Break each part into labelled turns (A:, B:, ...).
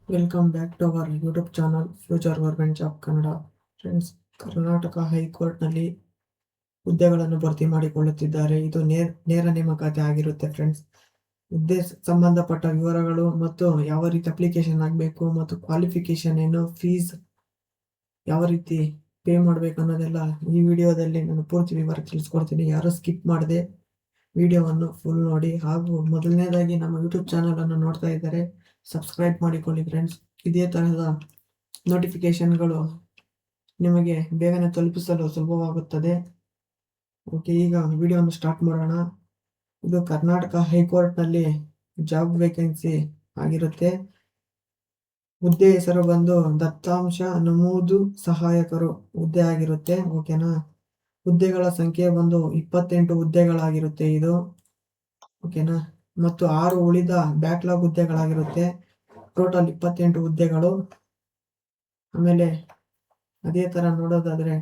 A: Welcome back to our YouTube channel future government job Kannada. Friends, Karnataka ಹೈಕೋರ್ಟ್ನಲ್ಲಿ ಹುದ್ದೆಗಳನ್ನು ಭರ್ತಿ ಮಾಡಿಕೊಳ್ಳುತ್ತಿದ್ದಾರೆ. ಇದು ನೇರ ನೇಮಕಾತಿ ಆಗಿರುತ್ತೆ. ಫ್ರೆಂಡ್ಸ್, ಹುದ್ದೆ ಸಂಬಂಧಪಟ್ಟ ವಿವರಗಳು ಮತ್ತು ಯಾವ ರೀತಿ ಅಪ್ಲಿಕೇಶನ್ ಆಗಬೇಕು ಮತ್ತು ಕ್ವಾಲಿಫಿಕೇಶನ್ ಏನು, ಫೀಸ್ ಯಾವ ರೀತಿ ಪೇ ಮಾಡಬೇಕು ಅನ್ನೋದೆಲ್ಲ ಈ ವಿಡಿಯೋದಲ್ಲಿ ನಾನು ಪೂರ್ತಿ ವಿವರ ತಿಳಿಸ್ಕೊಡ್ತೀನಿ. ಯಾರು ಸ್ಕಿಪ್ ಮಾಡದೆ ವಿಡಿಯೋವನ್ನು ಫುಲ್ ನೋಡಿ. ಹಾಗೂ ಮೊದಲನೇದಾಗಿ ನಮ್ಮ ಯೂಟ್ಯೂಬ್ ಚಾನಲ್ ಅನ್ನು ನೋಡ್ತಾ ಇದ್ದಾರೆ, ಸಬ್ಸ್ಕ್ರೈಬ್ ಮಾಡಿಕೊಳ್ಳಿ ಫ್ರೆಂಡ್ಸ್. ಇದೇ ತರಹದ ನೋಟಿಫಿಕೇಶನ್ಗಳು ನಿಮಗೆ ಬೇಗನೆ ತಲುಪಿಸಲು ಸುಲಭವಾಗುತ್ತದೆ. ಓಕೆ, ಈಗ ವಿಡಿಯೋವನ್ನು ಸ್ಟಾರ್ಟ್ ಮಾಡೋಣ. ಇದು ಕರ್ನಾಟಕ ಹೈಕೋರ್ಟ್ನಲ್ಲಿ ಜಾಬ್ ವೇಕೆನ್ಸಿ ಆಗಿರುತ್ತೆ. ಹುದ್ದೆ ಹೆಸರು ಬಂದು ದತ್ತಾಂಶ ನಮೂದು ಸಹಾಯಕರು ಹುದ್ದೆ ಆಗಿರುತ್ತೆ. ಓಕೆನಾ. ಹುದ್ದೆಗಳ ಸಂಖ್ಯೆ ಬಂದು 28 ಹುದ್ದೆಗಳಾಗಿರುತ್ತೆ ಇದು. ಓಕೆನಾ. ಮತ್ತು 6 ಉಳಿದ ಬ್ಯಾಕ್ಲಾಗ್ ಹುದ್ದೆಗಳಾಗಿರುತ್ತೆ. ಟೋಟಲ್ 28 ಹುದ್ದೆಗಳು. ಆಮೇಲೆ ಅದೇ ತರ ನೋಡೋದಾದ್ರೆ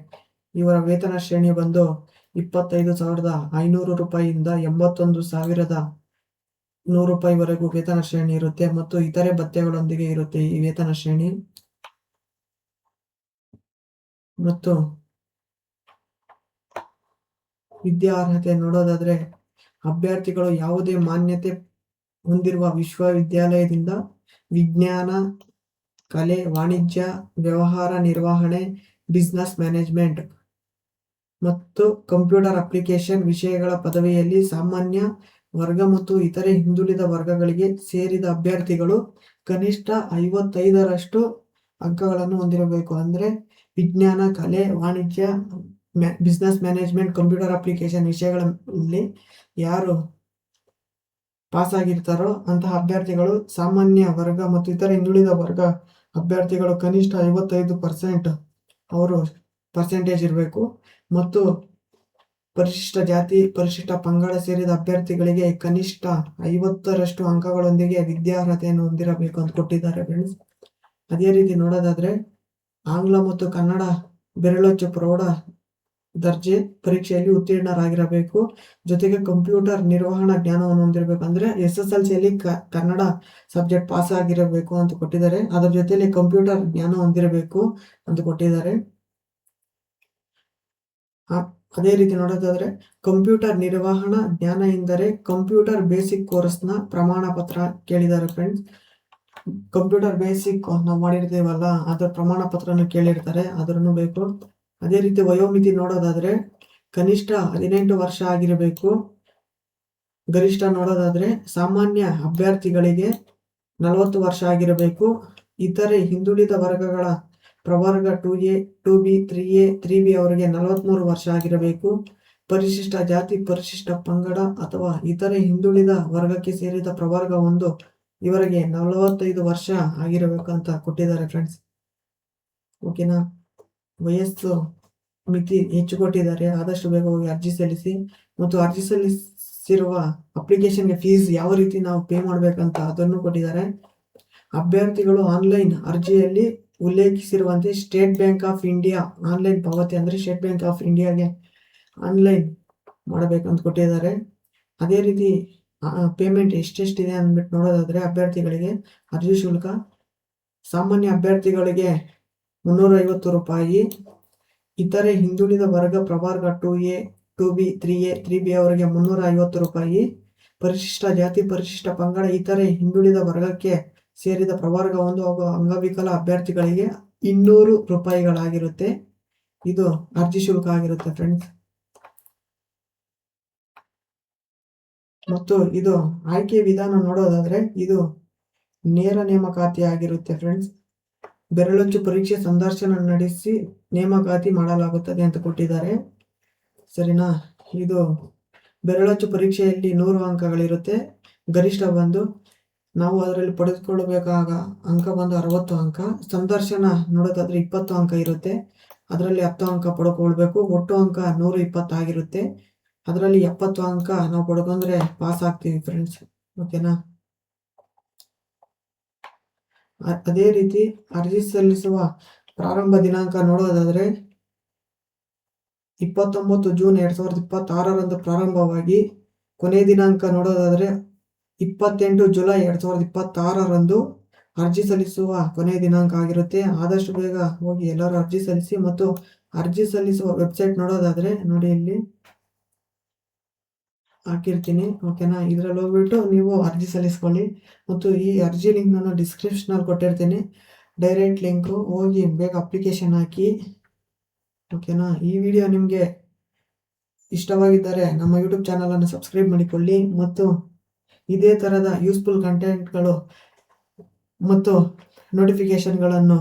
A: ಇವರ ವೇತನ ಶ್ರೇಣಿ ಬಂದು 25,500 ರೂಪಾಯಿಯಿಂದ 81,100 ರೂಪಾಯಿವರೆಗೂ ವೇತನ ಶ್ರೇಣಿ ಇರುತ್ತೆ. ಮತ್ತು ಇತರೆ ಭತ್ಯೆಗಳೊಂದಿಗೆ ಇರುತ್ತೆ ಈ ವೇತನ ಶ್ರೇಣಿ. ಮತ್ತು ವಿದ್ಯಾರ್ಹತೆ ನೋಡೋದಾದ್ರೆ ಅಭ್ಯರ್ಥಿಗಳು ಯಾವುದೇ ಮಾನ್ಯತೆ ಹೊಂದಿರುವ ವಿಶ್ವವಿದ್ಯಾಲಯದಿಂದ ವಿಜ್ಞಾನ, ಕಲೆ, ವಾಣಿಜ್ಯ, ವ್ಯವಹಾರ ನಿರ್ವಹಣೆ, ಬಿಸಿನೆಸ್ ಮ್ಯಾನೇಜ್ಮೆಂಟ್ ಮತ್ತು ಕಂಪ್ಯೂಟರ್ ಅಪ್ಲಿಕೇಶನ್ ವಿಷಯಗಳ ಪದವಿಯಲ್ಲಿ ಸಾಮಾನ್ಯ ವರ್ಗ ಮತ್ತು ಇತರೆ ಹಿಂದುಳಿದ ವರ್ಗಗಳಿಗೆ ಸೇರಿದ ಅಭ್ಯರ್ಥಿಗಳು ಕನಿಷ್ಠ 55ರಷ್ಟು ಅಂಕಗಳನ್ನು ಹೊಂದಿರಬೇಕು. ಅಂದ್ರೆ ವಿಜ್ಞಾನ, ಕಲೆ, ವಾಣಿಜ್ಯ, ಬಿಸಿನೆಸ್ ಮ್ಯಾನೇಜ್ಮೆಂಟ್, ಕಂಪ್ಯೂಟರ್ ಅಪ್ಲಿಕೇಶನ್ ವಿಷಯಗಳಲ್ಲಿ ಯಾರು ಪಾಸ್ ಆಗಿರ್ತಾರೋ ಅಂತಹ ಅಭ್ಯರ್ಥಿಗಳು, ಸಾಮಾನ್ಯ ವರ್ಗ ಮತ್ತು ಇತರ ಹಿಂದುಳಿದ ವರ್ಗ ಅಭ್ಯರ್ಥಿಗಳು ಕನಿಷ್ಠ 55% ಅವರು ಪರ್ಸೆಂಟೇಜ್ ಇರಬೇಕು. ಮತ್ತು ಪರಿಶಿಷ್ಟ ಜಾತಿ, ಪರಿಶಿಷ್ಟ ಪಂಗಡ ಸೇರಿದ ಅಭ್ಯರ್ಥಿಗಳಿಗೆ ಕನಿಷ್ಠ 50ರಷ್ಟು ಅಂಕಗಳೊಂದಿಗೆ ವಿದ್ಯಾರ್ಹತೆಯನ್ನು ಹೊಂದಿರಬೇಕು ಅಂತ ಕೊಟ್ಟಿದ್ದಾರೆ ಫ್ರೆಂಡ್ಸ್. ಅದೇ ರೀತಿ ನೋಡೋದಾದ್ರೆ ಆಂಗ್ಲ ಮತ್ತು ಕನ್ನಡ ಬೆರಳಚ್ಚು ಪ್ರೌಢ ದರ್ಜೆ ಪರೀಕ್ಷೆಯಲ್ಲಿ ಉತ್ತೀರ್ಣರಾಗಿರಬೇಕು. ಜೊತೆಗೆ ಕಂಪ್ಯೂಟರ್ ನಿರ್ವಹಣಾ ಜ್ಞಾನವನ್ನು ಹೊಂದಿರಬೇಕು. ಅಂದ್ರೆ SSLCಯಲ್ಲಿ ಕನ್ನಡ ಸಬ್ಜೆಕ್ಟ್ ಪಾಸ್ ಆಗಿರಬೇಕು ಅಂತ ಕೊಟ್ಟಿದ್ದಾರೆ. ಅದರ ಜೊತೆಲಿ ಕಂಪ್ಯೂಟರ್ ಜ್ಞಾನ ಹೊಂದಿರಬೇಕು ಅಂತ ಕೊಟ್ಟಿದ್ದಾರೆ. ಅದೇ ರೀತಿ ನೋಡೋದಾದ್ರೆ ಕಂಪ್ಯೂಟರ್ ನಿರ್ವಹಣಾ ಜ್ಞಾನ ಎಂದರೆ ಕಂಪ್ಯೂಟರ್ ಬೇಸಿಕ್ ಕೋರ್ಸ್ನ ಪ್ರಮಾಣ ಪತ್ರ ಕೇಳಿದ್ದಾರೆ ಫ್ರೆಂಡ್ಸ್. ಕಂಪ್ಯೂಟರ್ ಬೇಸಿಕ್ ನಾವು ಮಾಡಿರ್ತೀವಲ್ಲ ಅದರ ಪ್ರಮಾಣ ಪತ್ರನ ಕೇಳಿರ್ತಾರೆ, ಅದನ್ನು ಬೇಕು. ಅದೇ ರೀತಿ ವಯೋಮಿತಿ ನೋಡೋದಾದ್ರೆ ಕನಿಷ್ಠ 18 ವರ್ಷ ಆಗಿರಬೇಕು. ಗರಿಷ್ಠ ನೋಡೋದಾದ್ರೆ ಸಾಮಾನ್ಯ ಅಭ್ಯರ್ಥಿಗಳಿಗೆ 40 ವರ್ಷ ಆಗಿರಬೇಕು. ಇತರೆ ಹಿಂದುಳಿದ ವರ್ಗಗಳ ಪ್ರವರ್ಗ 2A, 2B, 3A, 3B ಅವರಿಗೆ 43 ವರ್ಷ ಆಗಿರಬೇಕು. ಪರಿಶಿಷ್ಟ ಜಾತಿ, ಪರಿಶಿಷ್ಟ ಪಂಗಡ ಅಥವಾ ಇತರೆ ಹಿಂದುಳಿದ ವರ್ಗಕ್ಕೆ ಸೇರಿದ ಪ್ರವರ್ಗ 1 ಇವರಿಗೆ 45 ವರ್ಷ ಆಗಿರಬೇಕು ಅಂತ ಕೊಟ್ಟಿದ್ದಾರೆ ಫ್ರೆಂಡ್ಸ್. ಓಕೆನಾ. ವಯಸ್ಸು ಮಿತಿ ಹೆಚ್ಚು ಕೊಟ್ಟಿದ್ದಾರೆ, ಆದಷ್ಟು ಬೇಗ ಹೋಗಿ ಅರ್ಜಿ ಸಲ್ಲಿಸಿ. ಮತ್ತು ಅರ್ಜಿ ಸಲ್ಲಿಸಿರುವ ಅಪ್ಲಿಕೇಶನ್ಗೆ ಫೀಸ್ ಯಾವ ರೀತಿ ನಾವು ಪೇ ಮಾಡ್ಬೇಕಂತ ಅದನ್ನು ಕೊಟ್ಟಿದ್ದಾರೆ. ಅಭ್ಯರ್ಥಿಗಳು ಆನ್ಲೈನ್ ಅರ್ಜಿಯಲ್ಲಿ ಉಲ್ಲೇಖಿಸಿರುವಂತೆ State Bank of India online ಪಾವತಿ, ಅಂದ್ರೆ ಸ್ಟೇಟ್ ಬ್ಯಾಂಕ್ ಆಫ್ ಇಂಡಿಯಾಗೆ ಆನ್ಲೈನ್ ಮಾಡಬೇಕಂತ ಕೊಟ್ಟಿದ್ದಾರೆ. ಅದೇ ರೀತಿ ಪೇಮೆಂಟ್ ಎಷ್ಟೆಷ್ಟಿದೆ ಅಂದ್ಬಿಟ್ಟು ನೋಡೋದಾದ್ರೆ ಅಭ್ಯರ್ಥಿಗಳಿಗೆ ಅರ್ಜಿ ಶುಲ್ಕ ಸಾಮಾನ್ಯ ಅಭ್ಯರ್ಥಿಗಳಿಗೆ 350 ರೂಪಾಯಿ, ಇತರೆ ಹಿಂದುಳಿದ ವರ್ಗ ಪ್ರವರ್ಗ 2A, 2B, 3A, 3B ಅವರಿಗೆ 350 ರೂಪಾಯಿ, ಪರಿಶಿಷ್ಟ ಜಾತಿ, ಪರಿಶಿಷ್ಟ ಪಂಗಡ, ಇತರೆ ಹಿಂದುಳಿದ ವರ್ಗಕ್ಕೆ ಸೇರಿದ ಪ್ರವರ್ಗ 1 ಹಾಗೂ ಅಂಗವಿಕಲ ಅಭ್ಯರ್ಥಿಗಳಿಗೆ 200 ರೂಪಾಯಿಗಳಾಗಿರುತ್ತೆ. ಇದು ಅರ್ಜಿ ಶುಲ್ಕ ಆಗಿರುತ್ತೆ ಫ್ರೆಂಡ್ಸ್. ಮತ್ತು ಇದು ಆಯ್ಕೆ ವಿಧಾನ ನೋಡೋದಾದ್ರೆ ಇದು ನೇರ ನೇಮಕಾತಿ ಆಗಿರುತ್ತೆ ಫ್ರೆಂಡ್ಸ್. ಬೆರಳಚ್ಚು ಪರೀಕ್ಷೆ ಸಂದರ್ಶನ ನಡೆಸಿ ನೇಮಕಾತಿ ಮಾಡಲಾಗುತ್ತದೆ ಅಂತ ಕೊಟ್ಟಿದ್ದಾರೆ. ಸರಿನಾ. ಇದು ಬೆರಳಚ್ಚು ಪರೀಕ್ಷೆಯಲ್ಲಿ 100 ಅಂಕಗಳಿರುತ್ತೆ. ಗರಿಷ್ಠ ಬಂದು ನಾವು ಅದರಲ್ಲಿ ಪಡೆದುಕೊಳ್ಳಬೇಕಾಗ ಅಂಕ ಬಂದು 60 ಅಂಕ. ಸಂದರ್ಶನ ನೋಡೋದಾದ್ರೆ 20 ಅಂಕ ಇರುತ್ತೆ, ಅದರಲ್ಲಿ 10 ಅಂಕ ಪಡ್ಕೊಳ್ಬೇಕು. ಒಟ್ಟು ಅಂಕ 120 ಆಗಿರುತ್ತೆ. ಅದರಲ್ಲಿ 70 ಅಂಕ ನಾವು ಪಡ್ಕೊಂಡ್ರೆ ಪಾಸ್ ಆಗ್ತೀವಿ ಫ್ರೆಂಡ್ಸ್. ಓಕೆನಾ. ಅದೇ ರೀತಿ ಅರ್ಜಿ ಸಲ್ಲಿಸುವ ಪ್ರಾರಂಭ ದಿನಾಂಕ ನೋಡೋದಾದ್ರೆ 29 ಜೂನ್ 2026ರಂದು ಪ್ರಾರಂಭವಾಗಿ ಕೊನೆಯ ದಿನಾಂಕ ನೋಡೋದಾದ್ರೆ 28 ಜುಲೈ 2026ರಂದು ಅರ್ಜಿ ಸಲ್ಲಿಸುವ ಕೊನೆಯ ದಿನಾಂಕ ಆಗಿರುತ್ತೆ. ಆದಷ್ಟು ಬೇಗ ಹೋಗಿ ಎಲ್ಲರೂ ಅರ್ಜಿ ಸಲ್ಲಿಸಿ. ಮತ್ತು ಅರ್ಜಿ ಸಲ್ಲಿಸುವ ವೆಬ್ಸೈಟ್ ನೋಡೋದಾದರೆ ನೋಡಿ, ಇಲ್ಲಿ ಹಾಕಿರ್ತೀನಿ, ಓಕೆನಾ. ಇದರಲ್ಲಿ ಹೋಗ್ಬಿಟ್ಟು ನೀವು ಅರ್ಜಿ ಸಲ್ಲಿಸ್ಕೊಳ್ಳಿ. ಮತ್ತು ಈ ಅರ್ಜಿ ಲಿಂಕ್ ನಾನು ಡಿಸ್ಕ್ರಿಪ್ಷನಲ್ಲಿ ಕೊಟ್ಟಿರ್ತೀನಿ, ಡೈರೆಕ್ಟ್ ಲಿಂಕು. ಹೋಗಿ ಬೇಗ ಅಪ್ಲಿಕೇಶನ್ ಹಾಕಿ, ಓಕೆನಾ. ಈ ವಿಡಿಯೋ ನಿಮಗೆ ಇಷ್ಟವಾಗಿದ್ದರೆ ನಮ್ಮ ಯೂಟ್ಯೂಬ್ ಚಾನಲನ್ನು ಸಬ್ಸ್ಕ್ರೈಬ್ ಮಾಡಿಕೊಳ್ಳಿ. ಮತ್ತು ಇದೇ ಥರದ ಯೂಸ್ಫುಲ್ ಕಂಟೆಂಟ್ಗಳು ಮತ್ತು ನೋಟಿಫಿಕೇಶನ್ಗಳನ್ನು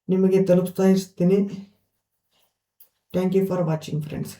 A: ನಿಮಗೆ ತಲುಪಿಸ್ತಾ ಇರ್ತೀನಿ. Thank you for watching friends.